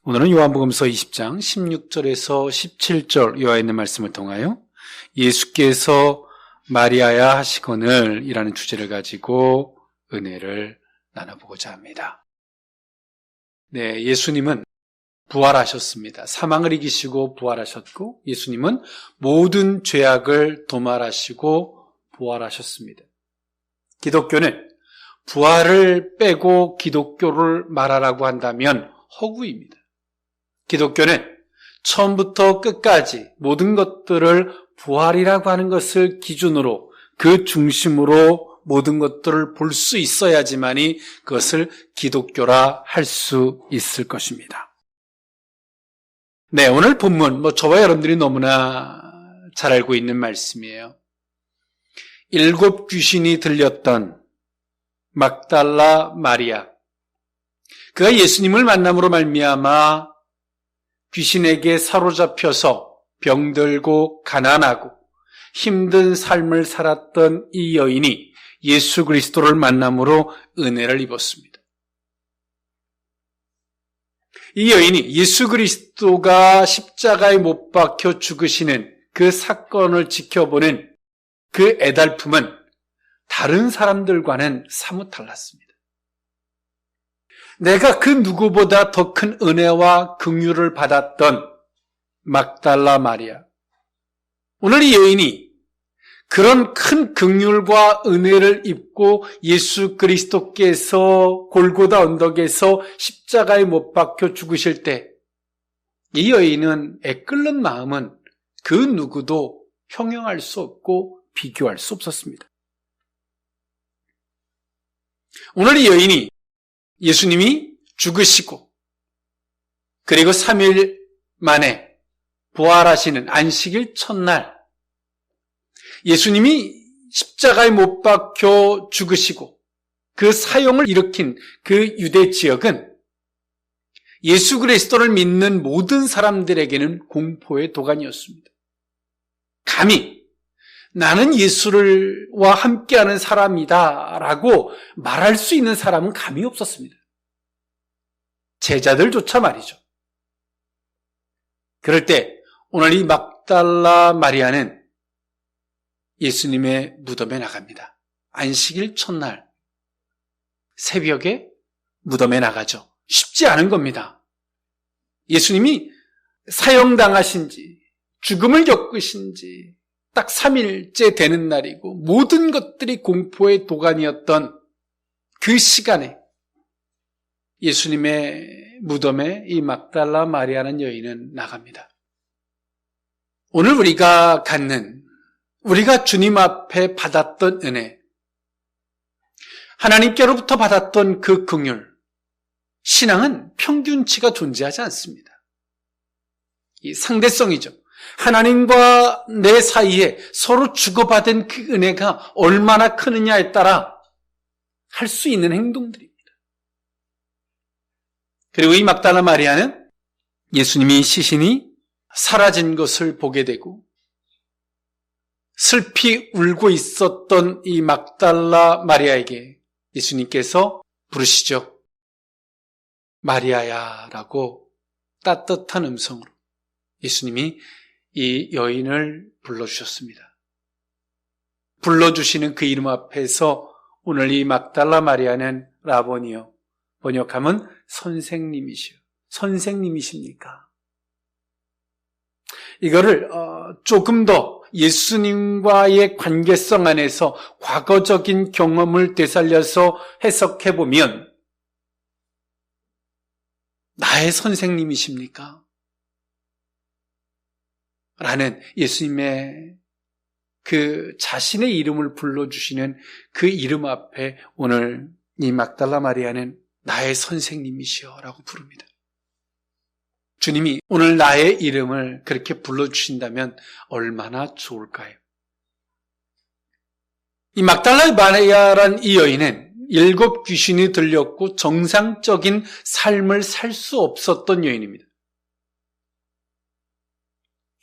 오늘은 요한복음서 20장 16절에서 17절 요하에 있는 말씀을 통하여 예수께서 마리아야 하시거늘 이라는 주제를 가지고 은혜를 나눠보고자 합니다. 네, 예수님은 부활하셨습니다. 사망을 이기시고 부활하셨고, 예수님은 모든 죄악을 도말하시고 부활하셨습니다. 기독교는 부활을 빼고 기독교를 말하라고 한다면 허구입니다. 기독교는 처음부터 끝까지 모든 것들을 부활이라고 하는 것을 기준으로, 그 중심으로 모든 것들을 볼 수 있어야지만이 그것을 기독교라 할 수 있을 것입니다. 네, 오늘 본문, 저와 여러분들이 너무나 잘 알고 있는 말씀이에요. 7 귀신이 들렸던 막달라 마리아. 그가 예수님을 만남으로 말미암아 귀신에게 사로잡혀서 병들고 가난하고 힘든 삶을 살았던 이 여인이 예수 그리스도를 만남으로 은혜를 입었습니다. 이 여인이 예수 그리스도가 십자가에 못 박혀 죽으시는 그 사건을 지켜보는 그 애달픔은 다른 사람들과는 사뭇 달랐습니다. 내가 그 누구보다 더 큰 은혜와 긍휼을 받았던 막달라 마리아. 오늘 이 여인이 그런 큰 긍휼과 은혜를 입고 예수 그리스도께서 골고다 언덕에서 십자가에 못 박혀 죽으실 때 이 여인은 애끓는 마음은 그 누구도 형용할 수 없고 비교할 수 없었습니다. 오늘 이 여인이 예수님이 죽으시고 그리고 3일 만에 부활하시는 안식일 첫날 예수님이 십자가에 못 박혀 죽으시고 그 사형을 일으킨 그 유대 지역은 예수 그리스도를 믿는 모든 사람들에게는 공포의 도가니였습니다. 감히 나는 예수와 함께하는 사람이다 라고 말할 수 있는 사람은 감히 없었습니다. 제자들조차 말이죠. 그럴 때 오늘 이 막달라 마리아는 예수님의 무덤에 나갑니다. 안식일 첫날 새벽에 무덤에 나가죠. 쉽지 않은 겁니다. 예수님이 사형당하신 지 죽음을 겪으신 지 딱 3일째 되는 날이고 모든 것들이 공포의 도가니였던 그 시간에 예수님의 무덤에 이 막달라 마리아라는 여인은 나갑니다. 오늘 우리가 주님 앞에 받았던 은혜, 하나님께로부터 받았던 그 긍휼, 신앙은 평균치가 존재하지 않습니다. 이 상대성이죠. 하나님과 내 사이에 서로 주고받은 그 은혜가 얼마나 크느냐에 따라 할 수 있는 행동들입니다. 그리고 이 막달라 마리아는 예수님이 시신이 사라진 것을 보게 되고 슬피 울고 있었던 이 막달라 마리아에게 예수님께서 부르시죠. 마리아야 라고 따뜻한 음성으로 예수님이 이 여인을 불러주셨습니다. 불러주시는 그 이름 앞에서 오늘 이 막달라 마리아는 라보니요, 번역하면 선생님이십니까? 이거를 조금 더 예수님과의 관계성 안에서 과거적인 경험을 되살려서 해석해보면 나의 선생님이십니까? 라는 예수님의 그 자신의 이름을 불러주시는 그 이름 앞에 오늘 이 막달라 마리아는 나의 선생님이시여 라고 부릅니다. 주님이 오늘 나의 이름을 그렇게 불러주신다면 얼마나 좋을까요? 이 막달라 마리아란 이 여인은 7 귀신이 들렸고 정상적인 삶을 살 수 없었던 여인입니다.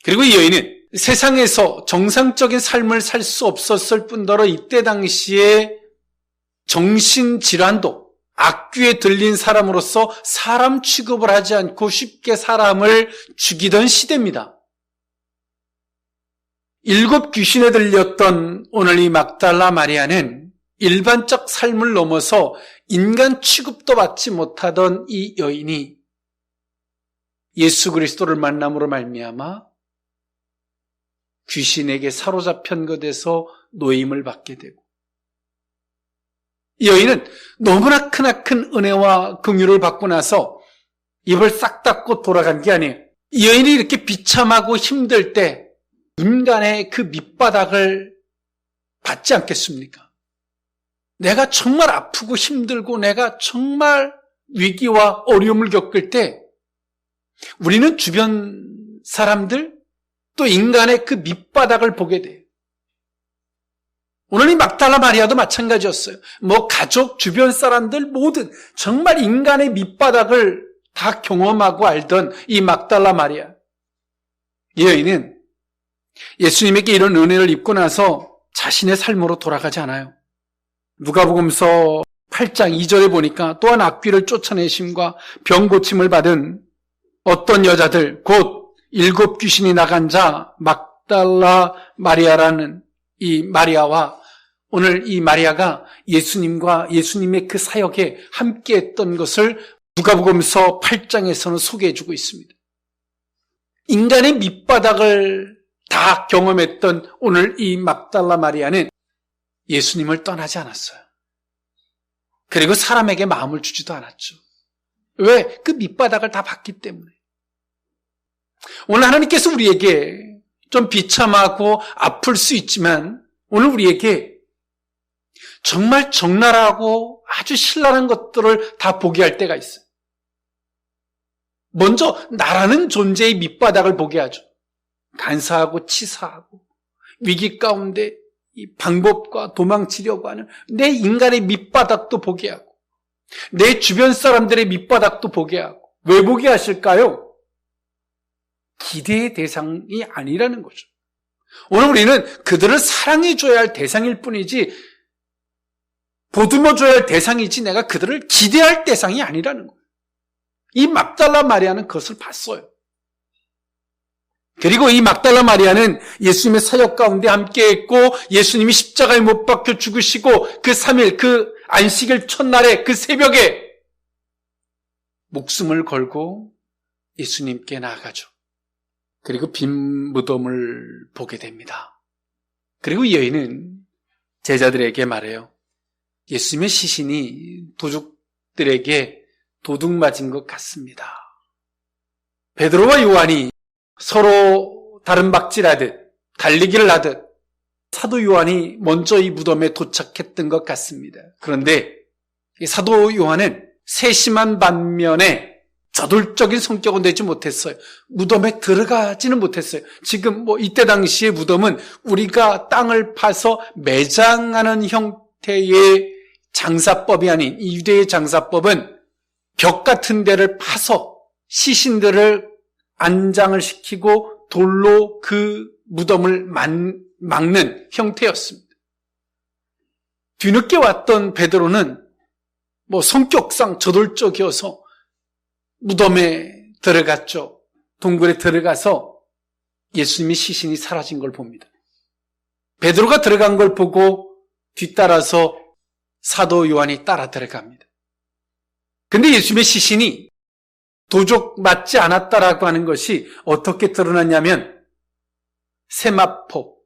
그리고 이 여인은 세상에서 정상적인 삶을 살 수 없었을 뿐더러 이때 당시에 정신질환도 악귀에 들린 사람으로서 사람 취급을 하지 않고 쉽게 사람을 죽이던 시대입니다. 7 귀신에 들렸던 오늘 이 막달라 마리아는 일반적 삶을 넘어서 인간 취급도 받지 못하던 이 여인이 예수 그리스도를 만남으로 말미암아 귀신에게 사로잡힌 것에서 노임을 받게 되고, 이 여인은 너무나 크나큰 은혜와 긍휼을 받고 나서 입을 싹 닫고 돌아간 게 아니에요. 이 여인이 이렇게 비참하고 힘들 때 인간의 그 밑바닥을 받지 않겠습니까? 내가 정말 아프고 힘들고 내가 정말 위기와 어려움을 겪을 때 우리는 주변 사람들 또 인간의 그 밑바닥을 보게 돼요. 오늘 이 막달라 마리아도 마찬가지였어요. 가족, 주변 사람들 모든 정말 인간의 밑바닥을 다 경험하고 알던 이 막달라 마리아. 이 여인은 예수님에게 이런 은혜를 입고 나서 자신의 삶으로 돌아가지 않아요. 누가복음서 8장 2절에 보니까 또한 악귀를 쫓아내심과 병 고침을 받은 어떤 여자들, 곧 7 귀신이 나간 자 막달라 마리아라는 이 마리아와 오늘 이 마리아가 예수님과 예수님의 그 사역에 함께했던 것을 누가복음서 8장에서는 소개해주고 있습니다. 인간의 밑바닥을 다 경험했던 오늘 이 막달라 마리아는 예수님을 떠나지 않았어요. 그리고 사람에게 마음을 주지도 않았죠. 왜? 그 밑바닥을 다 봤기 때문에. 오늘 하나님께서 우리에게 좀 비참하고 아플 수 있지만 오늘 우리에게 정말 적나라하고 아주 신랄한 것들을 다 보게 할 때가 있어요. 먼저 나라는 존재의 밑바닥을 보게 하죠. 간사하고 치사하고 위기 가운데 이 방법과 도망치려고 하는 내 인간의 밑바닥도 보게 하고 내 주변 사람들의 밑바닥도 보게 하고, 왜 보게 하실까요? 기대의 대상이 아니라는 거죠. 오늘 우리는 그들을 사랑해줘야 할 대상일 뿐이지 보듬어줘야 할 대상이지 내가 그들을 기대할 대상이 아니라는 거예요. 이 막달라 마리아는 그것을 봤어요. 그리고 이 막달라 마리아는 예수님의 사역 가운데 함께했고 예수님이 십자가에 못 박혀 죽으시고 그 3일 그 안식일 첫날에 그 새벽에 목숨을 걸고 예수님께 나아가죠. 그리고 빈 무덤을 보게 됩니다. 그리고 이 여인은 제자들에게 말해요. 예수님의 시신이 도둑들에게 도둑 맞은 것 같습니다. 베드로와 요한이 서로 다른 박질하듯 달리기를 하듯 사도 요한이 먼저 이 무덤에 도착했던 것 같습니다. 그런데 이 사도 요한은 세심한 반면에 저돌적인 성격은 되지 못했어요. 무덤에 들어가지는 못했어요. 지금 이때 당시의 무덤은 우리가 땅을 파서 매장하는 형태의 장사법이 아닌 이 유대의 장사법은 벽 같은 데를 파서 시신들을 안장을 시키고 돌로 그 무덤을 막는 형태였습니다. 뒤늦게 왔던 베드로는 성격상 저돌적이어서 무덤에 들어갔죠. 동굴에 들어가서 예수님의 시신이 사라진 걸 봅니다. 베드로가 들어간 걸 보고 뒤따라서 사도 요한이 따라 들어갑니다. 근데 예수님의 시신이 도적 맞지 않았다라고 하는 것이 어떻게 드러났냐면 세마포,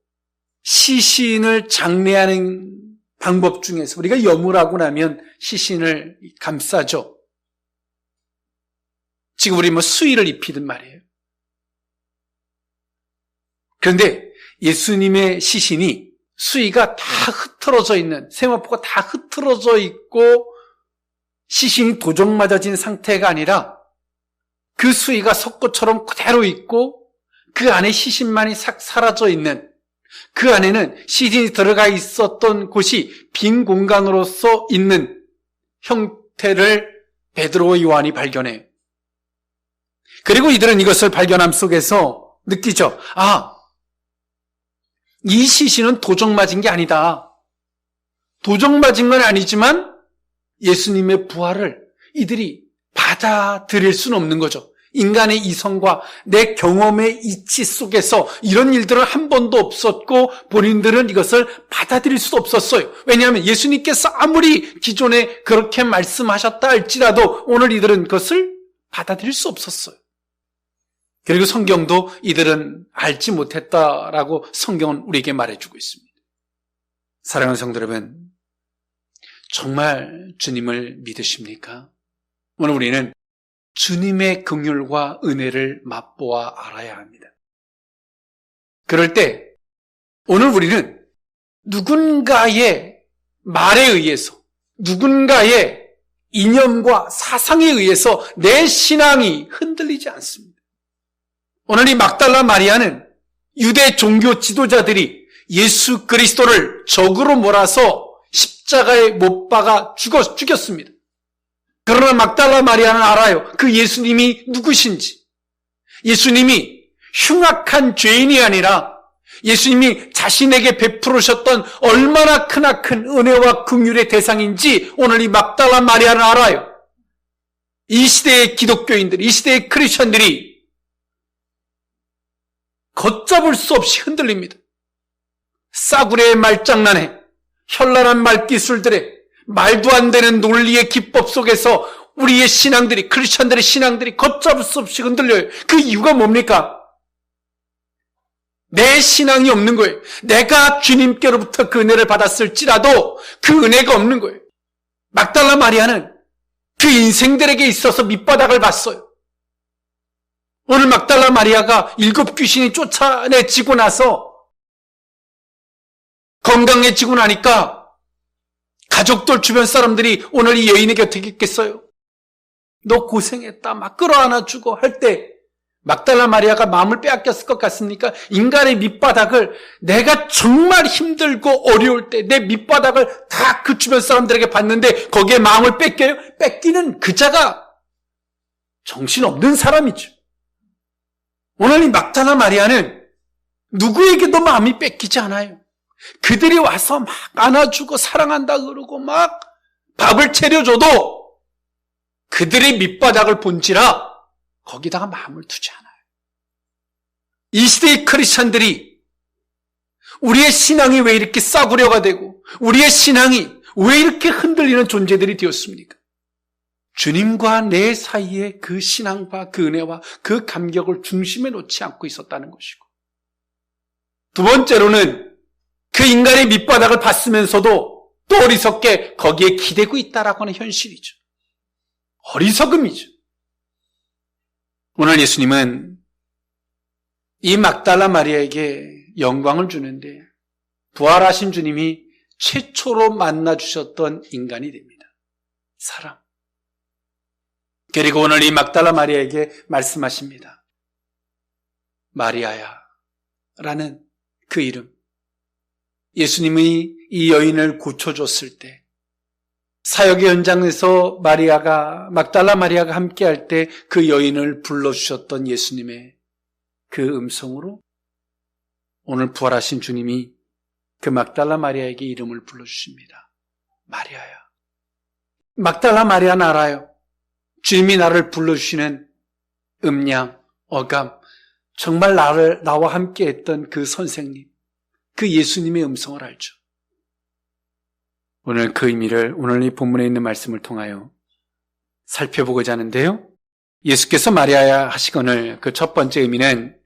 시신을 장례하는 방법 중에서 우리가 여물하고 나면 시신을 감싸죠. 지금 우리 수의를 입히든 말이에요. 그런데 예수님의 시신이 수의가 다 흐트러져 있는, 세마포가 다 흐트러져 있고 시신이 도적 맞아진 상태가 아니라 그 수의가 석고처럼 그대로 있고 그 안에 시신만이 싹 사라져 있는, 그 안에는 시신이 들어가 있었던 곳이 빈 공간으로서 있는 형태를 베드로와 요한이 발견해요. 그리고 이들은 이것을 발견함 속에서 느끼죠. 이 시신은 도적 맞은 게 아니다. 도적 맞은 건 아니지만 예수님의 부활을 이들이 받아들일 수는 없는 거죠. 인간의 이성과 내 경험의 이치 속에서 이런 일들은 한 번도 없었고 본인들은 이것을 받아들일 수도 없었어요. 왜냐하면 예수님께서 아무리 기존에 그렇게 말씀하셨다 할지라도 오늘 이들은 그것을 받아들일 수 없었어요. 그리고 성경도 이들은 알지 못했다라고 성경은 우리에게 말해주고 있습니다. 사랑하는 성도 여러분, 정말 주님을 믿으십니까? 오늘 우리는 주님의 긍휼과 은혜를 맛보아 알아야 합니다. 그럴 때 오늘 우리는 누군가의 말에 의해서, 누군가의 이념과 사상에 의해서 내 신앙이 흔들리지 않습니다. 오늘 이 막달라 마리아는 유대 종교 지도자들이 예수 그리스도를 적으로 몰아서 십자가에 못 박아 죽였습니다. 그러나 막달라 마리아는 알아요. 그 예수님이 누구신지. 예수님이 흉악한 죄인이 아니라 예수님이 자신에게 베풀으셨던 얼마나 크나큰 은혜와 긍휼의 대상인지 오늘 이 막달라 마리아는 알아요. 이 시대의 기독교인들, 이 시대의 크리스천들이 걷잡을 수 없이 흔들립니다. 싸구려의 말장난에 현란한 말기술들에 말도 안 되는 논리의 기법 속에서 우리의 신앙들이, 크리스천들의 신앙들이 걷잡을 수 없이 흔들려요. 그 이유가 뭡니까? 내 신앙이 없는 거예요. 내가 주님께로부터 그 은혜를 받았을지라도 그 은혜가 없는 거예요. 막달라 마리아는 그 인생들에게 있어서 밑바닥을 봤어요. 오늘 막달라 마리아가 7 귀신이 쫓아내지고 나서 건강해지고 나니까 가족들 주변 사람들이 오늘 이 여인에게 어떻게 했겠어요? 너 고생했다 막 끌어안아주고 할 때 막달라 마리아가 마음을 빼앗겼을 것 같습니까? 인간의 밑바닥을 내가 정말 힘들고 어려울 때 내 밑바닥을 다 그 주변 사람들에게 봤는데 거기에 마음을 뺏겨요? 뺏기는 그 자가 정신없는 사람이죠. 오늘 이 막달라 마리아는 누구에게도 마음이 뺏기지 않아요. 그들이 와서 막 안아주고 사랑한다 그러고 막 밥을 차려줘도 그들의 밑바닥을 본지라 거기다가 마음을 두지 않아요. 이 시대의 크리스천들이 우리의 신앙이 왜 이렇게 싸구려가 되고 우리의 신앙이 왜 이렇게 흔들리는 존재들이 되었습니까? 주님과 내 사이에 그 신앙과 그 은혜와 그 감격을 중심에 놓지 않고 있었다는 것이고, 두 번째로는 그 인간의 밑바닥을 봤으면서도 또 어리석게 거기에 기대고 있다라고 하는 현실이죠. 어리석음이죠. 오늘 예수님은 이 막달라 마리아에게 영광을 주는데 부활하신 주님이 최초로 만나주셨던 인간이 됩니다. 사람. 그리고 오늘 이 막달라 마리아에게 말씀하십니다. 마리아야 라는 그 이름. 예수님이 이 여인을 고쳐줬을 때 사역의 현장에서 막달라 마리아가 함께할 때 그 여인을 불러주셨던 예수님의 그 음성으로 오늘 부활하신 주님이 그 막달라 마리아에게 이름을 불러주십니다. 마리아야. 막달라 마리아는 알아요. 주님이 나를 불러주시는 음량, 어감, 정말 나와 함께했던 그 선생님, 그 예수님의 음성을 알죠. 오늘 그 의미를 오늘 이 본문에 있는 말씀을 통하여 살펴보고자 하는데요. 예수께서 마리아야 하시거늘 그 첫 번째 의미는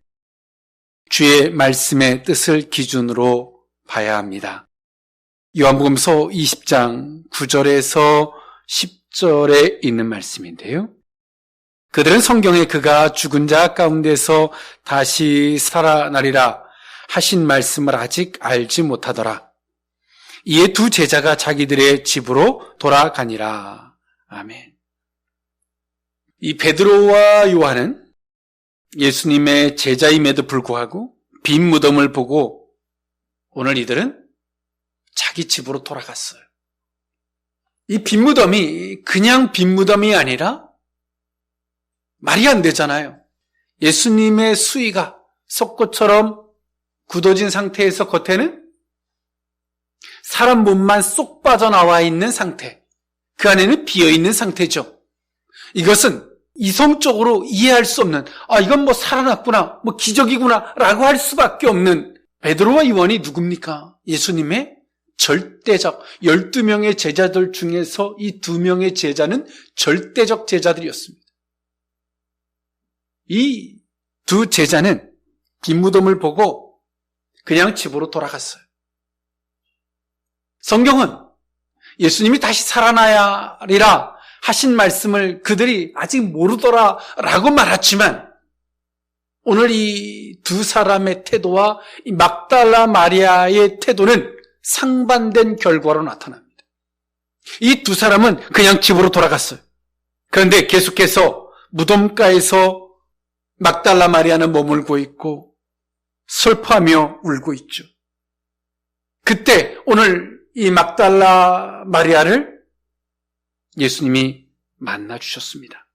주의 말씀의 뜻을 기준으로 봐야 합니다. 요한복음서 20장 9절에서 10절에 있는 말씀인데요. 그들은 성경에 그가 죽은 자 가운데서 다시 살아나리라 하신 말씀을 아직 알지 못하더라. 이에 두 제자가 자기들의 집으로 돌아가니라. 아멘. 이 베드로와 요한은 예수님의 제자임에도 불구하고 빈 무덤을 보고 오늘 이들은 자기 집으로 돌아갔어요. 이 빈 무덤이 그냥 빈 무덤이 아니라 말이 안 되잖아요. 예수님의 수의가 석고처럼 굳어진 상태에서 겉에는 사람 몸만 쏙 빠져나와 있는 상태. 그 안에는 비어있는 상태죠. 이것은 이성적으로 이해할 수 없는, 이건 살아났구나, 기적이구나 라고 할 수밖에 없는 베드로와 요한이 누굽니까? 예수님의 절대적 12명의 제자들 중에서 이 2명의 제자는 절대적 제자들이었습니다. 이 두 제자는 빈무덤을 보고 그냥 집으로 돌아갔어요. 성경은 예수님이 다시 살아나야 하리라 하신 말씀을 그들이 아직 모르더라라고 말했지만 오늘 이 두 사람의 태도와 이 막달라 마리아의 태도는 상반된 결과로 나타납니다. 이 두 사람은 그냥 집으로 돌아갔어요. 그런데 계속해서 무덤가에서 막달라 마리아는 머물고 있고 슬퍼하며 울고 있죠. 그때 오늘 이 막달라 마리아를 예수님이 만나 주셨습니다.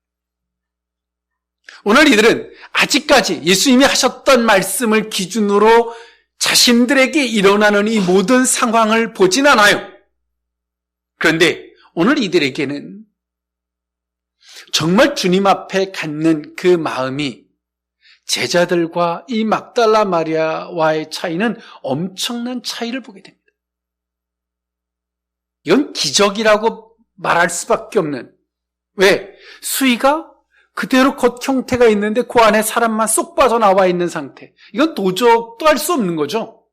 오늘 이들은 아직까지 예수님이 하셨던 말씀을 기준으로 자신들에게 일어나는 이 모든 상황을 보진 않아요. 그런데 오늘 이들에게는 정말 주님 앞에 갖는 그 마음이 제자들과 이 막달라 마리아와의 차이는 엄청난 차이를 보게 됩니다. 이건 기적이라고 말할 수밖에 없는, 왜? 수의가 그대로 겉 형태가 있는데 그 안에 사람만 쏙 빠져나와 있는 상태. 이건 도적도 할 수 없는 거죠.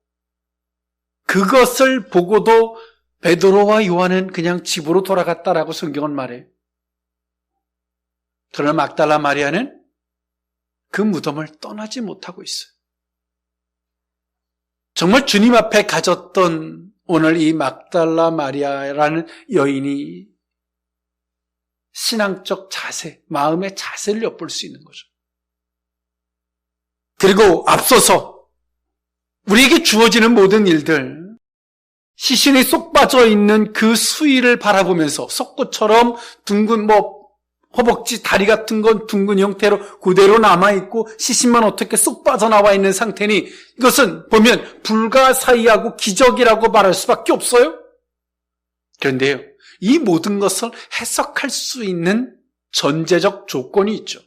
그것을 보고도 베드로와 요한은 그냥 집으로 돌아갔다라고 성경은 말해요. 그러나 막달라 마리아는 그 무덤을 떠나지 못하고 있어요. 정말 주님 앞에 가졌던 오늘 이 막달라 마리아라는 여인이 신앙적 자세, 마음의 자세를 엿볼 수 있는 거죠. 그리고 앞서서 우리에게 주어지는 모든 일들, 시신이 쏙 빠져 있는 그 수위를 바라보면서 석고처럼 둥근 허벅지, 다리 같은 건 둥근 형태로 그대로 남아있고 시신만 어떻게 쏙 빠져나와 있는 상태니 이것은 보면 불가사의하고 기적이라고 말할 수밖에 없어요. 그런데요, 이 모든 것을 해석할 수 있는 전제적 조건이 있죠.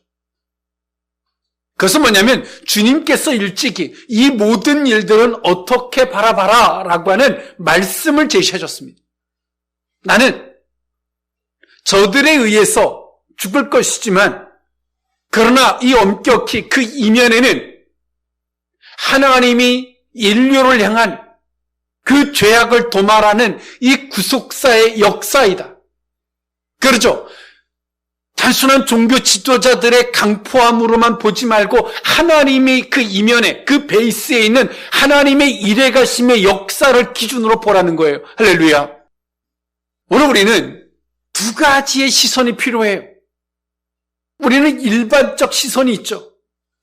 그것은 뭐냐면 주님께서 일찍이 이 모든 일들은 어떻게 바라봐라 라고 하는 말씀을 제시해 줬습니다. 나는 저들에 의해서 죽을 것이지만 그러나 이 엄격히 그 이면에는 하나님이 인류를 향한 그 죄악을 도말하는 이 구속사의 역사이다. 그렇죠? 단순한 종교 지도자들의 강포함으로만 보지 말고 하나님이 그 이면에, 그 베이스에 있는 하나님의 일해가심의 역사를 기준으로 보라는 거예요. 할렐루야. 오늘 우리는 두 가지의 시선이 필요해요. 우리는 일반적 시선이 있죠.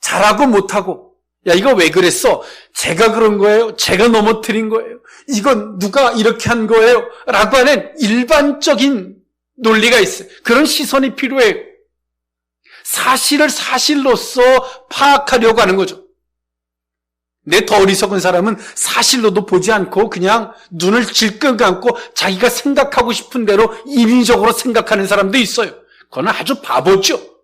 잘하고 못하고. 야, 이거 왜 그랬어? 제가 그런 거예요? 제가 넘어뜨린 거예요? 이건 누가 이렇게 한 거예요? 라고 하는 일반적인 논리가 있어요. 그런 시선이 필요해요. 사실을 사실로서 파악하려고 하는 거죠. 내 더 어리석은 사람은 사실로도 보지 않고 그냥 눈을 질끈 감고 자기가 생각하고 싶은 대로 인위적으로 생각하는 사람도 있어요. 그건 아주 바보죠.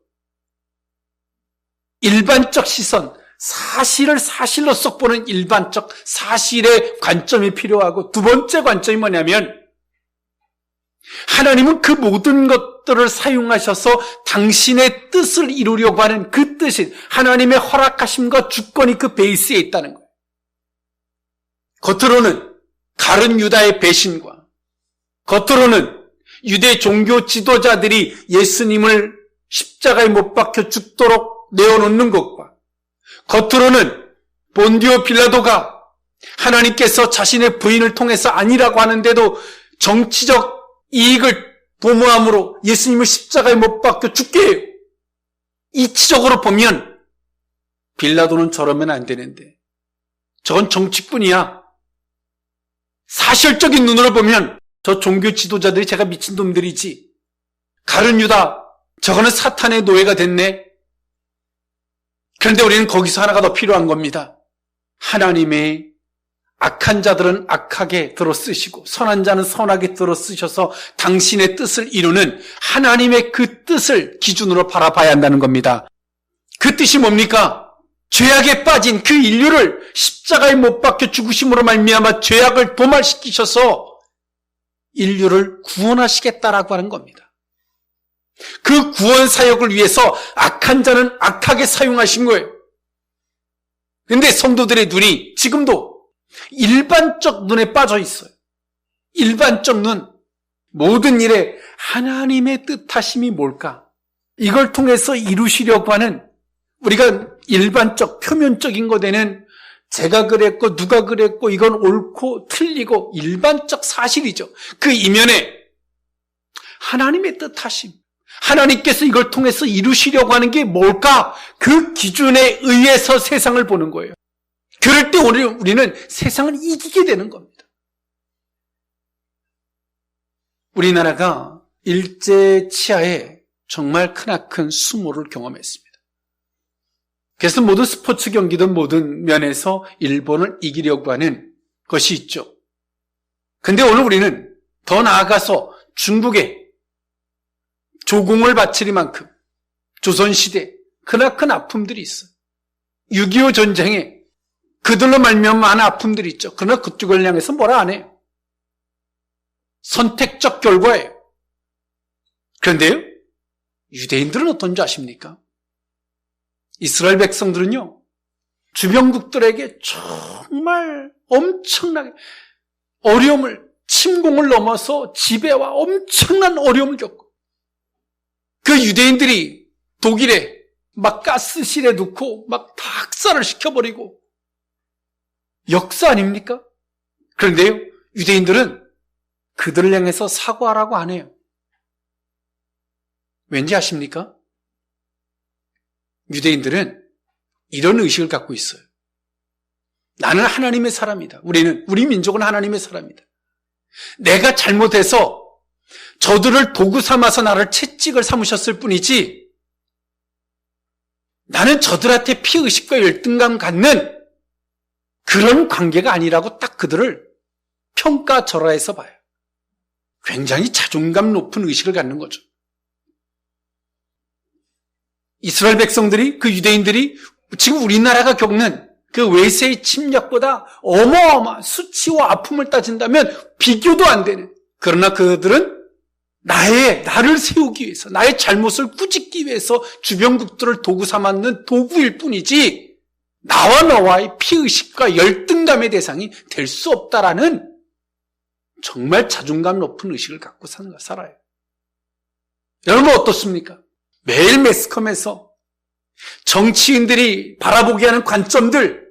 일반적 시선, 사실을 사실로서 보는 일반적 사실의 관점이 필요하고, 두 번째 관점이 뭐냐면 하나님은 그 모든 것들을 사용하셔서 당신의 뜻을 이루려고 하는 그 뜻인 하나님의 허락하심과 주권이 그 베이스에 있다는 거예요. 겉으로는 가룟 유다의 배신과, 겉으로는 유대 종교 지도자들이 예수님을 십자가에 못 박혀 죽도록 내어놓는 것과, 겉으로는 본디오 빌라도가 하나님께서 자신의 부인을 통해서 아니라고 하는데도 정치적 이익을 도모함으로 예수님을 십자가에 못 박혀 죽게 해요. 이치적으로 보면 빌라도는 저러면 안 되는데 저건 정치꾼이야. 사실적인 눈으로 보면 저 종교 지도자들이 제가 미친놈들이지. 가룟 유다, 저거는 사탄의 노예가 됐네. 그런데 우리는 거기서 하나가 더 필요한 겁니다. 하나님의 악한 자들은 악하게 들어 쓰시고 선한 자는 선하게 들어 쓰셔서 당신의 뜻을 이루는 하나님의 그 뜻을 기준으로 바라봐야 한다는 겁니다. 그 뜻이 뭡니까? 죄악에 빠진 그 인류를 십자가에 못 박혀 죽으심으로 말미암아 죄악을 도말시키셔서 인류를 구원하시겠다라고 하는 겁니다. 그 구원 사역을 위해서 악한 자는 악하게 사용하신 거예요. 그런데 성도들의 눈이 지금도 일반적 눈에 빠져 있어요. 일반적 눈. 모든 일에 하나님의 뜻하심이 뭘까? 이걸 통해서 이루시려고 하는 우리가 일반적 표면적인 것에는 제가 그랬고 누가 그랬고 이건 옳고 틀리고 일반적 사실이죠. 그 이면에 하나님의 뜻하심, 하나님께서 이걸 통해서 이루시려고 하는 게 뭘까? 그 기준에 의해서 세상을 보는 거예요. 그럴 때 우리는 세상을 이기게 되는 겁니다. 우리나라가 일제 치하에 정말 크나큰 수모를 경험했습니다. 그래서 모든 스포츠 경기든 모든 면에서 일본을 이기려고 하는 것이 있죠. 근데 오늘 우리는 더 나아가서 중국에 조공을 바치리만큼 조선시대 크나큰 아픔들이 있어요. 6.25 전쟁에 그들로 말미암아 많은 아픔들이 있죠. 그러나 그쪽을 향해서 뭐라 안 해요. 선택적 결과예요. 그런데요, 유대인들은 어떤지 아십니까? 이스라엘 백성들은요, 주변국들에게 정말 엄청나게 어려움을, 침공을 넘어서 지배와 엄청난 어려움을 겪고, 그 유대인들이 독일에 막 가스실에 넣고 막 다 학살을 시켜버리고, 역사 아닙니까? 그런데요, 유대인들은 그들을 향해서 사과하라고 안 해요. 왠지 아십니까? 유대인들은 이런 의식을 갖고 있어요. 나는 하나님의 사람이다. 우리 민족은 하나님의 사람이다. 내가 잘못해서 저들을 도구 삼아서 나를 채찍을 삼으셨을 뿐이지 나는 저들한테 피의식과 열등감 갖는 그런 관계가 아니라고 딱 그들을 평가절하해서 봐요. 굉장히 자존감 높은 의식을 갖는 거죠. 이스라엘 백성들이, 그 유대인들이 지금 우리나라가 겪는 그 외세의 침략보다 어마어마한 수치와 아픔을 따진다면 비교도 안 되는, 그러나 그들은 나를 세우기 위해서, 나의 잘못을 꾸짖기 위해서 주변국들을 도구 삼았는 도구일 뿐이지 나와 너와의 피의식과 열등감의 대상이 될 수 없다라는 정말 자존감 높은 의식을 갖고 살아요. 여러분 어떻습니까? 매일 매스컴에서 정치인들이 바라보게 하는 관점들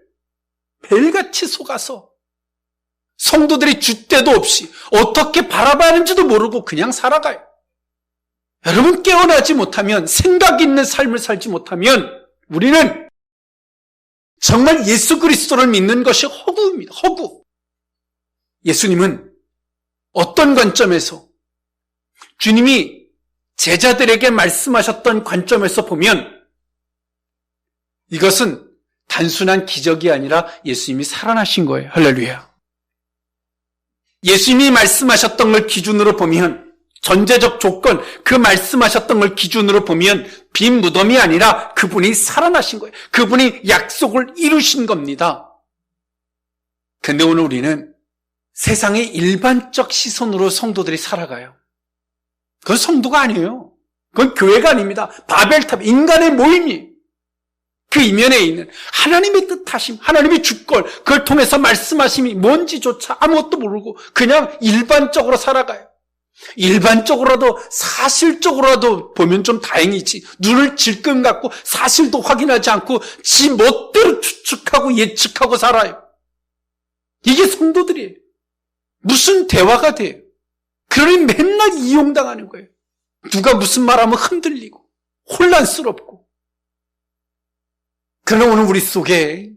벨같이 속아서 성도들이 줏대도 없이 어떻게 바라봐야 하는지도 모르고 그냥 살아가요. 여러분 깨어나지 못하면, 생각 있는 삶을 살지 못하면 우리는 정말 예수 그리스도를 믿는 것이 허구입니다. 허구. 예수님은 어떤 관점에서, 주님이 제자들에게 말씀하셨던 관점에서 보면 이것은 단순한 기적이 아니라 예수님이 살아나신 거예요. 할렐루야. 예수님이 말씀하셨던 걸 기준으로 보면, 전제적 조건, 그 말씀하셨던 걸 기준으로 보면 빈 무덤이 아니라 그분이 살아나신 거예요. 그분이 약속을 이루신 겁니다. 근데 오늘 우리는 세상의 일반적 시선으로 성도들이 살아가요. 그건 성도가 아니에요. 그건 교회가 아닙니다. 바벨탑, 인간의 모임이. 그 이면에 있는 하나님의 뜻하심, 하나님의 주권, 그걸 통해서 말씀하심이 뭔지조차 아무것도 모르고 그냥 일반적으로 살아가요. 일반적으로라도, 사실적으로라도 보면 좀 다행이지, 눈을 질끈 갖고 사실도 확인하지 않고 지 멋대로 추측하고 예측하고 살아요. 이게 성도들이에요. 무슨 대화가 돼요? 그러니 맨날 이용당하는 거예요. 누가 무슨 말하면 흔들리고 혼란스럽고. 그러나 오늘 우리 속에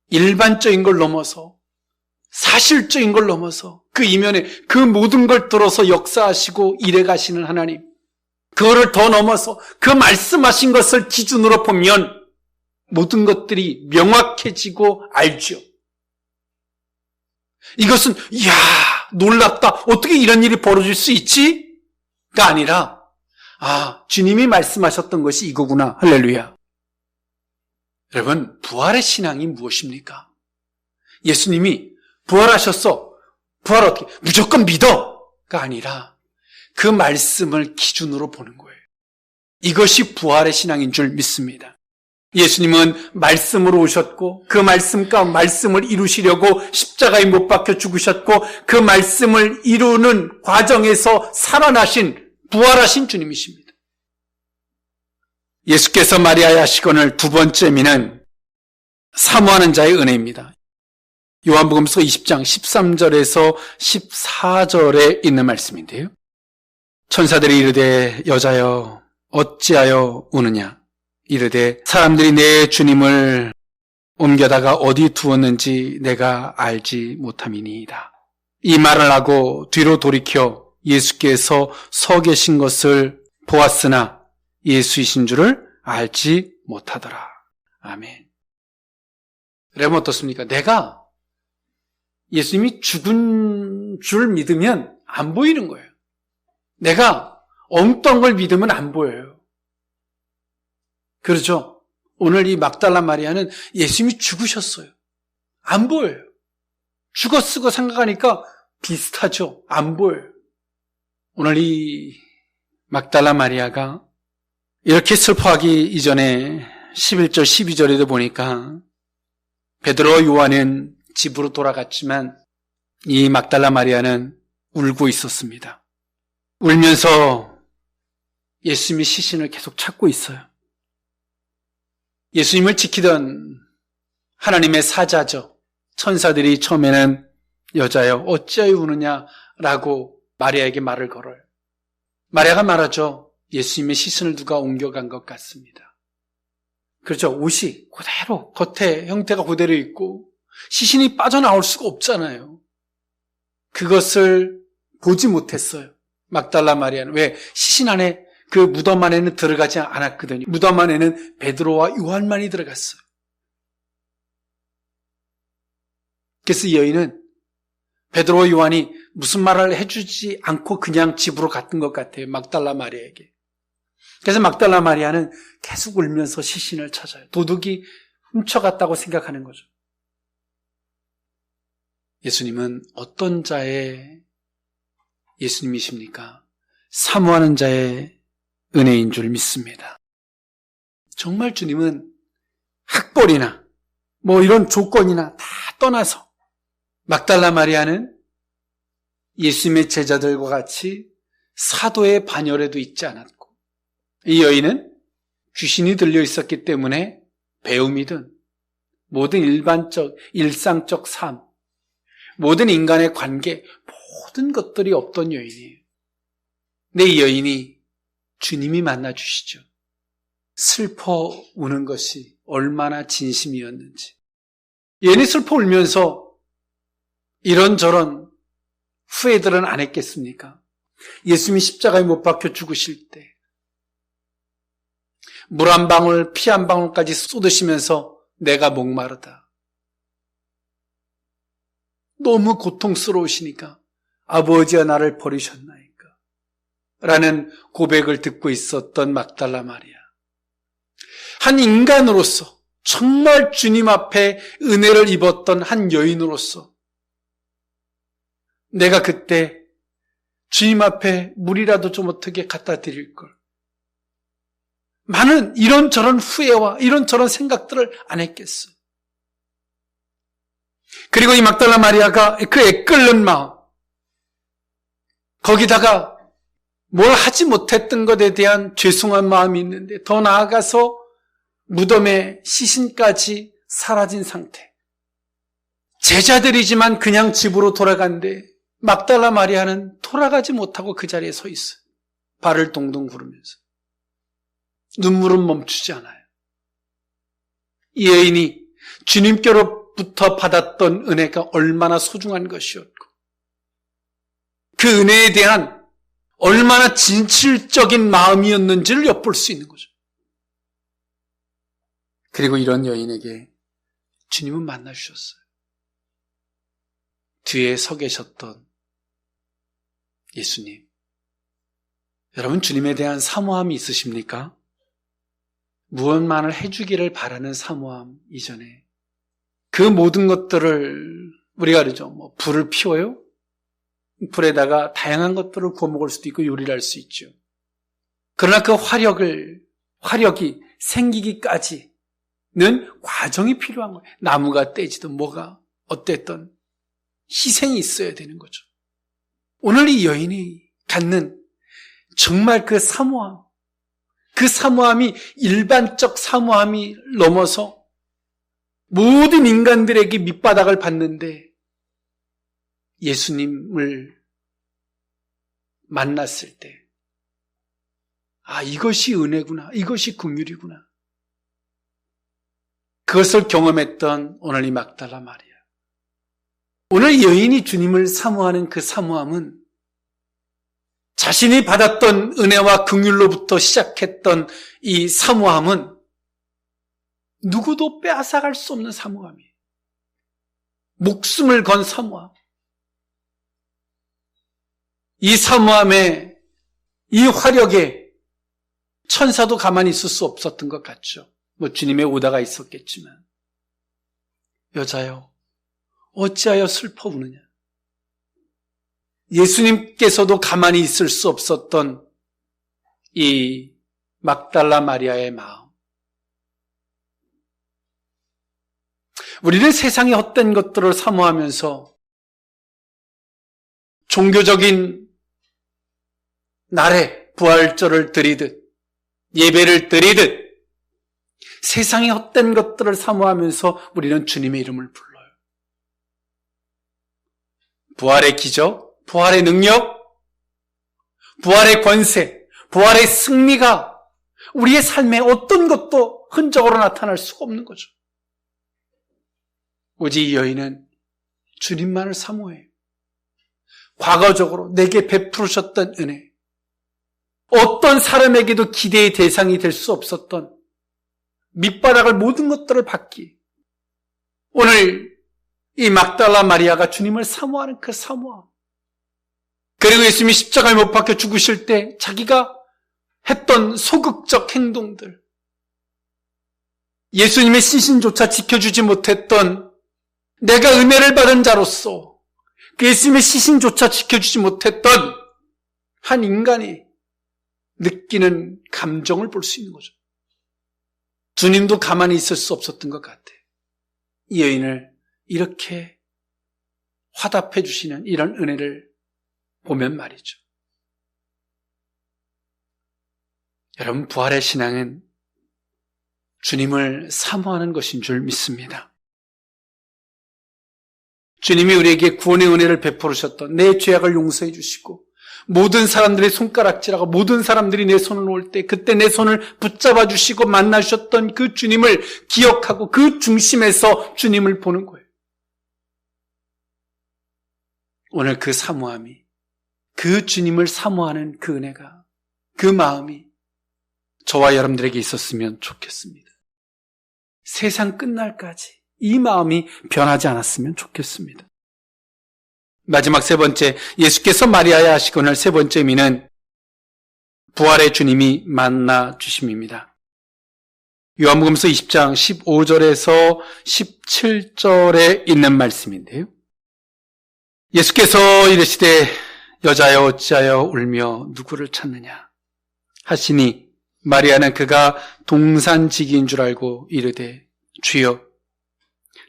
일반적인 걸 넘어서, 사실적인 걸 넘어서 그 이면에 그 모든 걸 들어서 역사하시고 일해 가시는 하나님, 그거를 더 넘어서 그 말씀하신 것을 기준으로 보면 모든 것들이 명확해지고 알죠. 이것은 이야 놀랍다. 어떻게 이런 일이 벌어질 수 있지? 가 아니라 주님이 말씀하셨던 것이 이거구나. 할렐루야. 여러분, 부활의 신앙이 무엇입니까? 예수님이 부활하셨어. 부활 어떻게? 무조건 믿어가 아니라 그 말씀을 기준으로 보는 거예요. 이것이 부활의 신앙인 줄 믿습니다. 예수님은 말씀으로 오셨고 그 말씀을 이루시려고 십자가에 못 박혀 죽으셨고 그 말씀을 이루는 과정에서 살아나신 부활하신 주님이십니다. 예수께서 마리아의 하시건을 두 번째 미는 사모하는 자의 은혜입니다. 요한복음서 20장 13절에서 14절에 있는 말씀인데요. 천사들이 이르되 여자여 어찌하여 우느냐 이르되 사람들이 내 주님을 옮겨다가 어디 두었는지 내가 알지 못함이니이다. 이 말을 하고 뒤로 돌이켜 예수께서 서 계신 것을 보았으나 예수이신 줄을 알지 못하더라. 아멘. 여러분 어떻습니까? 내가 예수님이 죽은 줄 믿으면 안 보이는 거예요. 내가 엉뚱한 걸 믿으면 안 보여요. 그렇죠? 오늘 이 막달라 마리아는 예수님이 죽으셨어요. 안 보여요. 죽었으고 생각하니까 비슷하죠? 안 보여요. 오늘 이 막달라 마리아가 이렇게 슬퍼하기 이전에 11절, 12절에도 보니까 베드로와 요한은 집으로 돌아갔지만 이 막달라 마리아는 울고 있었습니다. 울면서 예수님의 시신을 계속 찾고 있어요. 예수님을 지키던 하나님의 사자죠. 천사들이 처음에는 여자여 어찌하여 우느냐라고 마리아에게 말을 걸어요. 마리아가 말하죠. 예수님의 시신을 누가 옮겨간 것 같습니다. 그렇죠. 옷이 그대로 겉에 형태가 그대로 있고 시신이 빠져나올 수가 없잖아요. 그것을 보지 못했어요. 막달라 마리아는. 왜? 시신 안에 그 무덤 안에는 들어가지 않았거든요. 무덤 안에는 베드로와 요한만이 들어갔어요. 그래서 이 여인은 베드로와 요한이 무슨 말을 해주지 않고 그냥 집으로 갔던 것 같아요. 막달라 마리아에게. 그래서 막달라 마리아는 계속 울면서 시신을 찾아요. 도둑이 훔쳐갔다고 생각하는 거죠. 예수님은 어떤 자의 예수님이십니까? 사모하는 자의 은혜인 줄 믿습니다. 정말 주님은 학벌이나 이런 조건이나 다 떠나서 막달라 마리아는 예수님의 제자들과 같이 사도의 반열에도 있지 않았고 이 여인은 귀신이 들려 있었기 때문에 배움이든 모든 일상적 삶, 모든 인간의 관계, 모든 것들이 없던 여인이에요. 근데 이 여인이 주님이 만나주시죠. 슬퍼 우는 것이 얼마나 진심이었는지. 여인이 슬퍼 울면서 이런저런 후회들은 안 했겠습니까? 예수님이 십자가에 못 박혀 죽으실 때 물 한 방울, 피 한 방울까지 쏟으시면서 내가 목마르다. 너무 고통스러우시니까 아버지가 나를 버리셨나이까 라는 고백을 듣고 있었던 막달라 마리아. 한 인간으로서 정말 주님 앞에 은혜를 입었던 한 여인으로서 내가 그때 주님 앞에 물이라도 좀 어떻게 갖다 드릴 걸. 많은 이런저런 후회와 이런저런 생각들을 안 했겠어요. 그리고 이 막달라 마리아가 그 애끓는 마음, 거기다가 뭘 하지 못했던 것에 대한 죄송한 마음이 있는데 더 나아가서 무덤의 시신까지 사라진 상태. 제자들이지만 그냥 집으로 돌아간데 막달라 마리아는 돌아가지 못하고 그 자리에 서 있어요. 발을 동동 구르면서. 눈물은 멈추지 않아요. 이 여인이 주님께로부터 받았던 은혜가 얼마나 소중한 것이었고 그 은혜에 대한 얼마나 진실적인 마음이었는지를 엿볼 수 있는 거죠. 그리고 이런 여인에게 주님은 만나주셨어요. 뒤에 서 계셨던 예수님. 여러분, 주님에 대한 사모함이 있으십니까? 무엇만을 해주기를 바라는 사모함 이전에 그 모든 것들을 우리가 그러죠. 불을 피워요? 불에다가 다양한 것들을 구워 먹을 수도 있고 요리를 할 수 있죠. 그러나 그 화력이 생기기까지는 과정이 필요한 거예요. 나무가 떼지든 뭐가 어땠든 희생이 있어야 되는 거죠. 오늘 이 여인이 갖는 정말 그 사모함이 일반적 사모함이 넘어서 모든 인간들에게 밑바닥을 받는데 예수님을 만났을 때, 이것이 은혜구나, 이것이 긍휼이구나. 그것을 경험했던 오늘 이 막달라 마리아. 오늘 여인이 주님을 사모하는 그 사모함은 자신이 받았던 은혜와 긍휼로부터 시작했던 이 사모함은 누구도 빼앗아갈 수 없는 사모함이에요. 목숨을 건 사모함. 이 사모함에, 이 화력에 천사도 가만히 있을 수 없었던 것 같죠. 주님의 오다가 있었겠지만. 여자여, 어찌하여 슬퍼 우느냐. 예수님께서도 가만히 있을 수 없었던 이 막달라 마리아의 마음. 우리는 세상의 헛된 것들을 사모하면서 종교적인 날에 부활절을 드리듯 예배를 드리듯 세상의 헛된 것들을 사모하면서 우리는 주님의 이름을 불러요. 부활의 기적, 부활의 능력, 부활의 권세, 부활의 승리가 우리의 삶에 어떤 것도 흔적으로 나타날 수가 없는 거죠. 오직 이 여인은 주님만을 사모해요. 과거적으로 내게 베푸셨던 은혜, 어떤 사람에게도 기대의 대상이 될 수 없었던 밑바닥을 모든 것들을 받기. 오늘 이 막달라 마리아가 주님을 사모하는 그 사모함. 그리고 예수님이 십자가에 못 박혀 죽으실 때 자기가 했던 소극적 행동들, 예수님의 시신조차 지켜주지 못했던 내가 은혜를 받은 자로서 그 예수님의 시신조차 지켜주지 못했던 한 인간이 느끼는 감정을 볼 수 있는 거죠. 주님도 가만히 있을 수 없었던 것 같아요. 이 여인을 이렇게 화답해 주시는 이런 은혜를 보면 말이죠. 여러분, 부활의 신앙은 주님을 사모하는 것인 줄 믿습니다. 주님이 우리에게 구원의 은혜를 베풀으셨던 내 죄악을 용서해 주시고 모든 사람들의 손가락질하고 모든 사람들이 내 손을 놓을 때 그때 내 손을 붙잡아 주시고 만나주셨던 그 주님을 기억하고 그 중심에서 주님을 보는 거예요. 오늘 그 사모함이, 그 주님을 사모하는 그 은혜가, 그 마음이 저와 여러분들에게 있었으면 좋겠습니다. 세상 끝날까지 이 마음이 변하지 않았으면 좋겠습니다. 마지막 세 번째, 예수께서 마리아에 하시고 오늘 세 번째 의미는 부활의 주님이 만나 주심입니다. 요한복음서 20장 15절에서 17절에 있는 말씀인데요. 예수께서 이르시되 여자여 어찌하여 울며 누구를 찾느냐 하시니 마리아는 그가 동산지기인 줄 알고 이르되 주여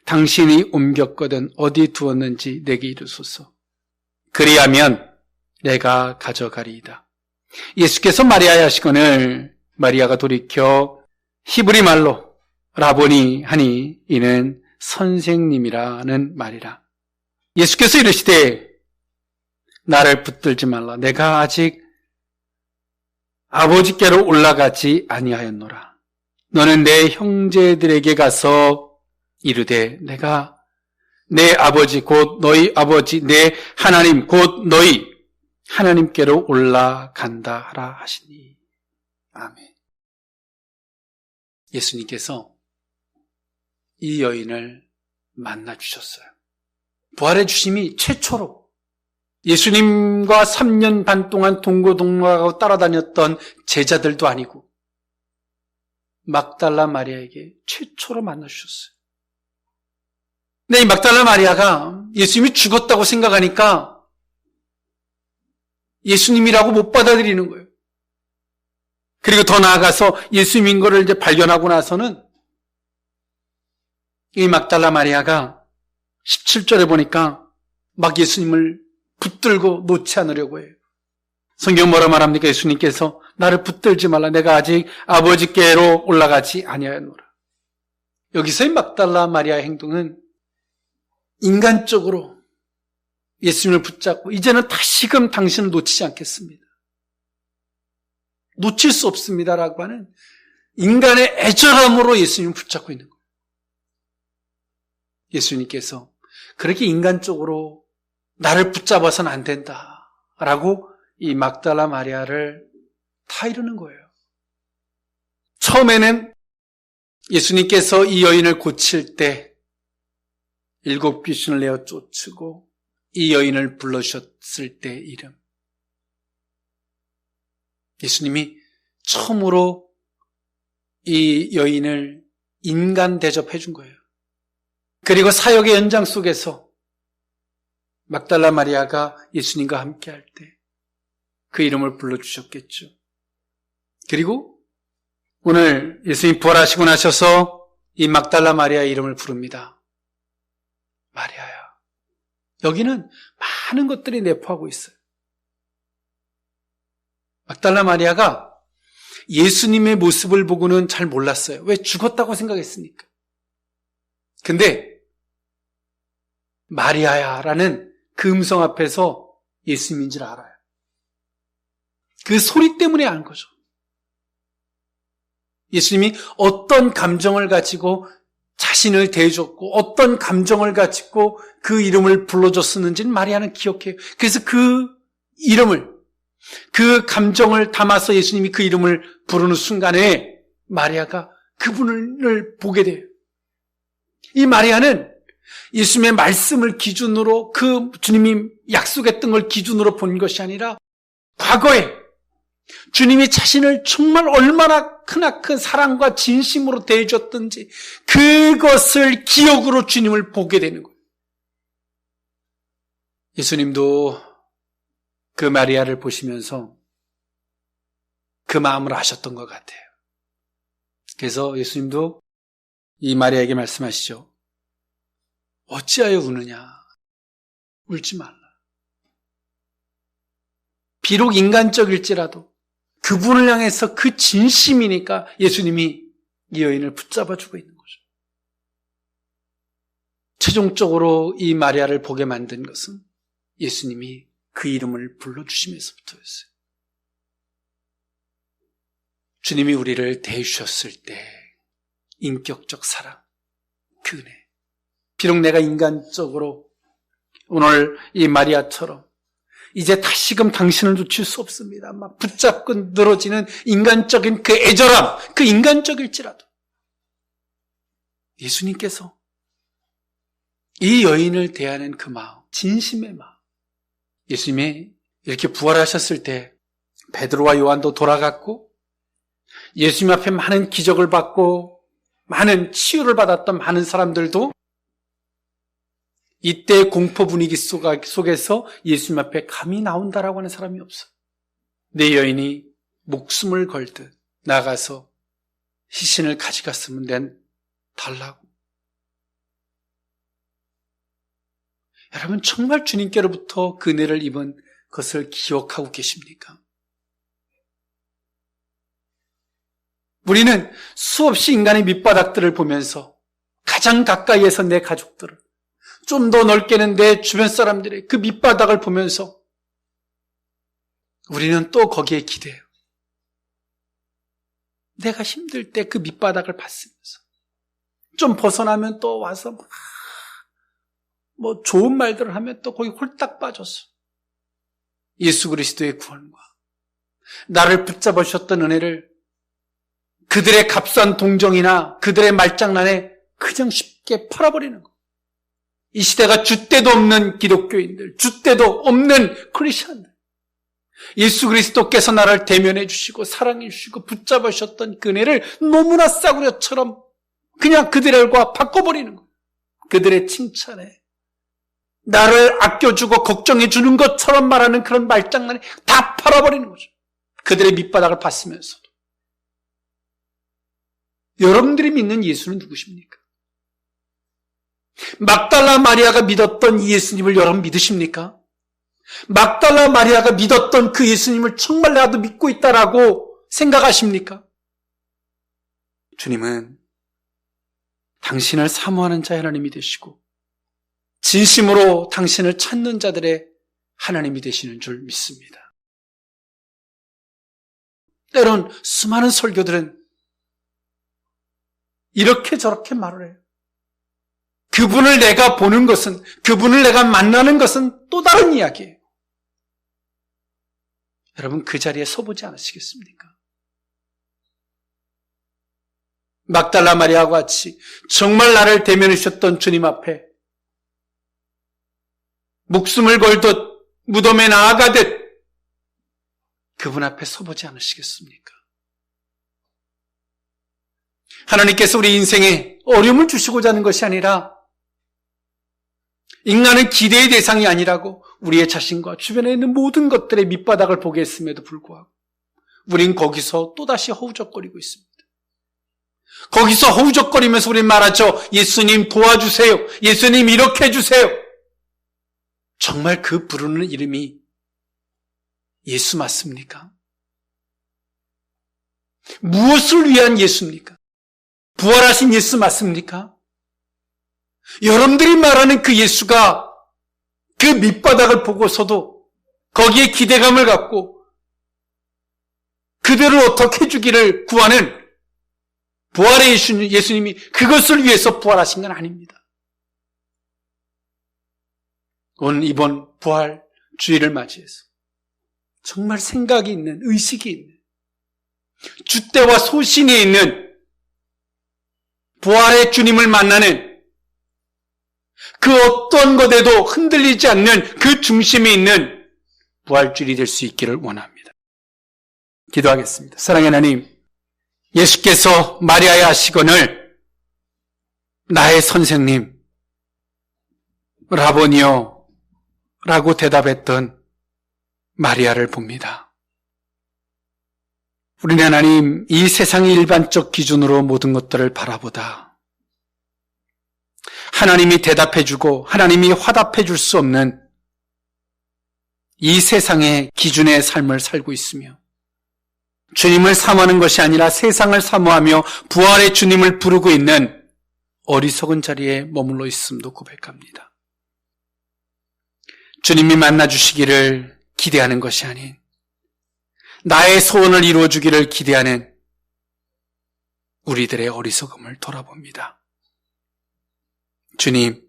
당신이 옮겼거든 어디 두었는지 내게 이르소서. 그리하면 내가 가져가리이다. 예수께서 마리아에 하시거늘 마리아가 돌이켜 히브리 말로 라보니 하니 이는 선생님이라는 말이라. 예수께서 이르시되 나를 붙들지 말라. 내가 아직 아버지께로 올라가지 아니하였노라. 너는 내 형제들에게 가서 이르되 내가 내 아버지 곧 너희 아버지 내 하나님 곧 너희 하나님께로 올라간다 하라 하시니. 아멘. 예수님께서 이 여인을 만나 주셨어요. 부활해 주심이 최초로 예수님과 3년 반 동안 동고동락하고 따라다녔던 제자들도 아니고 막달라 마리아에게 최초로 만나주셨어요. 근데 이 막달라 마리아가 예수님이 죽었다고 생각하니까 예수님이라고 못 받아들이는 거예요. 그리고 더 나아가서 예수님인 거를 이제 발견하고 나서는 이 막달라 마리아가 17절에 보니까 막 예수님을 붙들고 놓지 않으려고 해요. 성경 뭐라 말합니까? 예수님께서 나를 붙들지 말라. 내가 아직 아버지께로 올라가지 아니하였노라. 여기서의 막달라 마리아의 행동은 인간적으로 예수님을 붙잡고 이제는 다시금 당신을 놓치지 않겠습니다. 놓칠 수 없습니다라고 하는 인간의 애절함으로 예수님을 붙잡고 있는 거예요. 예수님께서 그렇게 인간적으로 나를 붙잡아서는 안 된다라고 이 막달라 마리아를 다 이루는 거예요. 처음에는 예수님께서 이 여인을 고칠 때 7 귀신을 내어 쫓고 이 여인을 불러주셨을 때 이름. 예수님이 처음으로 이 여인을 인간 대접해 준 거예요. 그리고 사역의 연장 속에서 막달라 마리아가 예수님과 함께 할 때 그 이름을 불러주셨겠죠. 그리고 오늘 예수님 부활하시고 나셔서 이 막달라 마리아의 이름을 부릅니다. 마리아야. 여기는 많은 것들이 내포하고 있어요. 막달라 마리아가 예수님의 모습을 보고는 잘 몰랐어요. 왜 죽었다고 생각했으니까. 근데 마리아야라는 그 음성 앞에서 예수님인 줄 알아요. 그 소리 때문에 안 거죠. 예수님이 어떤 감정을 가지고 자신을 대해줬고 어떤 감정을 가지고 그 이름을 불러줬었는지는 마리아는 기억해요. 그래서 그 이름을, 그 감정을 담아서 예수님이 그 이름을 부르는 순간에 마리아가 그분을 보게 돼요. 이 마리아는 예수님의 말씀을 기준으로 그 주님이 약속했던 걸 기준으로 본 것이 아니라 과거에 주님이 자신을 정말 얼마나 크나큰 사랑과 진심으로 대해줬던지 그것을 기억으로 주님을 보게 되는 거예요. 예수님도 그 마리아를 보시면서 그 마음을 아셨던 것 같아요. 그래서 예수님도 이 마리아에게 말씀하시죠. 어찌하여 우느냐? 울지 말라. 비록 인간적일지라도 그분을 향해서 그 진심이니까 예수님이 이 여인을 붙잡아주고 있는 거죠. 최종적으로 이 마리아를 보게 만든 것은 예수님이 그 이름을 불러주시면서부터였어요. 주님이 우리를 대해주셨을 때 인격적 사랑, 그 은혜. 비록 내가 인간적으로 오늘 이 마리아처럼 이제 다시금 당신을 놓칠 수 없습니다. 막 붙잡고 늘어지는 인간적인 그 애절함, 그 인간적일지라도 예수님께서 이 여인을 대하는 그 마음, 진심의 마음. 예수님이 이렇게 부활하셨을 때 베드로와 요한도 돌아갔고 예수님 앞에 많은 기적을 받고 많은 치유를 받았던 많은 사람들도 이때 공포 분위기 속에서 예수님 앞에 감히 나온다라고 하는 사람이 없어. 내 여인이 목숨을 걸듯 나가서 시신을 가져갔으면 난 달라고. 여러분 정말 주님께로부터 그 은혜를 입은 것을 기억하고 계십니까? 우리는 수없이 인간의 밑바닥들을 보면서 가장 가까이에서 내 가족들을 좀 더 넓게는 내 주변 사람들의 그 밑바닥을 보면서 우리는 또 거기에 기대요. 내가 힘들 때 그 밑바닥을 봤으면서 좀 벗어나면 또 와서 뭐 좋은 말들을 하면 또 거기 홀딱 빠졌어. 예수 그리스도의 구원과 나를 붙잡아 주셨던 은혜를 그들의 값싼 동정이나 그들의 말장난에 그냥 쉽게 팔아버리는 거. 이 시대가 줏대도 없는 기독교인들, 줏대도 없는 크리스천들, 예수 그리스도께서 나를 대면해 주시고 사랑해 주시고 붙잡아 주셨던 그 은혜를 너무나 싸구려처럼 그냥 그들과 바꿔버리는 거예요. 그들의 칭찬에 나를 아껴주고 걱정해 주는 것처럼 말하는 그런 말장난에 다 팔아버리는 거죠. 그들의 밑바닥을 봤으면서도. 여러분들이 믿는 예수는 누구십니까? 막달라 마리아가 믿었던 이 예수님을 여러분 믿으십니까? 막달라 마리아가 믿었던 그 예수님을 정말 나도 믿고 있다라고 생각하십니까? 주님은 당신을 사모하는 자의 하나님이 되시고 진심으로 당신을 찾는 자들의 하나님이 되시는 줄 믿습니다. 때론 수많은 설교들은 이렇게 저렇게 말을 해요. 그분을 내가 보는 것은, 그분을 내가 만나는 것은 또 다른 이야기예요. 여러분 그 자리에 서보지 않으시겠습니까? 막달라 마리아와 같이 정말 나를 대면해 주셨던 주님 앞에 목숨을 걸듯 무덤에 나아가듯 그분 앞에 서보지 않으시겠습니까? 하나님께서 우리 인생에 어려움을 주시고자 하는 것이 아니라 인간은 기대의 대상이 아니라고 우리의 자신과 주변에 있는 모든 것들의 밑바닥을 보게 했음에도 불구하고 우린 거기서 또다시 허우적거리고 있습니다. 거기서 허우적거리면서 우린 말하죠. 예수님 도와주세요. 예수님 이렇게 해주세요. 정말 그 부르는 이름이 예수 맞습니까? 무엇을 위한 예수입니까? 부활하신 예수 맞습니까? 여러분들이 말하는 그 예수가 그 밑바닥을 보고서도 거기에 기대감을 갖고 그들을 어떻게 해주기를 구하는 부활의 예수님이 그것을 위해서 부활하신 건 아닙니다. 오늘 이번 부활 주일을 맞이해서 정말 생각이 있는, 의식이 있는, 줏대와 소신이 있는 부활의 주님을 만나는 그 어떤 것에도 흔들리지 않는 그 중심에 있는 부활주일이 될 수 있기를 원합니다. 기도하겠습니다. 사랑의 하나님, 예수께서 마리아의 하시거늘 나의 선생님, 라보니요 라고 대답했던 마리아를 봅니다. 우리는 하나님, 이 세상의 일반적 기준으로 모든 것들을 바라보다 하나님이 대답해주고 하나님이 화답해줄 수 없는 이 세상의 기준의 삶을 살고 있으며 주님을 사모하는 것이 아니라 세상을 사모하며 부활의 주님을 부르고 있는 어리석은 자리에 머물러 있음도 고백합니다. 주님이 만나주시기를 기대하는 것이 아닌 나의 소원을 이루어주기를 기대하는 우리들의 어리석음을 돌아봅니다. 주님,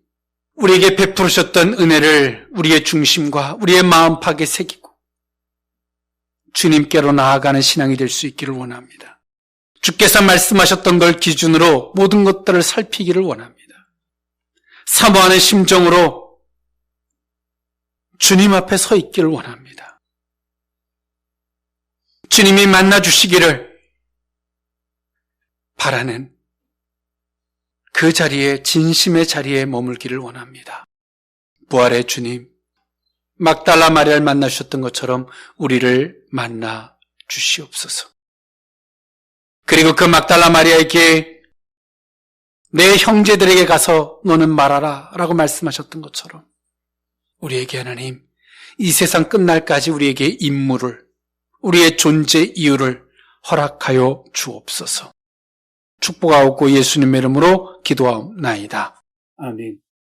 우리에게 베푸셨던 은혜를 우리의 중심과 우리의 마음팍에 새기고 주님께로 나아가는 신앙이 될 수 있기를 원합니다. 주께서 말씀하셨던 걸 기준으로 모든 것들을 살피기를 원합니다. 사모하는 심정으로 주님 앞에 서 있기를 원합니다. 주님이 만나주시기를 바라는 그 자리에, 진심의 자리에 머물기를 원합니다. 부활의 주님, 막달라 마리아를 만나셨던 것처럼 우리를 만나 주시옵소서. 그리고 그 막달라 마리아에게 내 형제들에게 가서 너는 말하라 라고 말씀하셨던 것처럼 우리에게 하나님, 이 세상 끝날까지 우리에게 임무를, 우리의 존재 이유를 허락하여 주옵소서. 축복하옵고 예수님의 이름으로 기도하옵나이다. 아멘.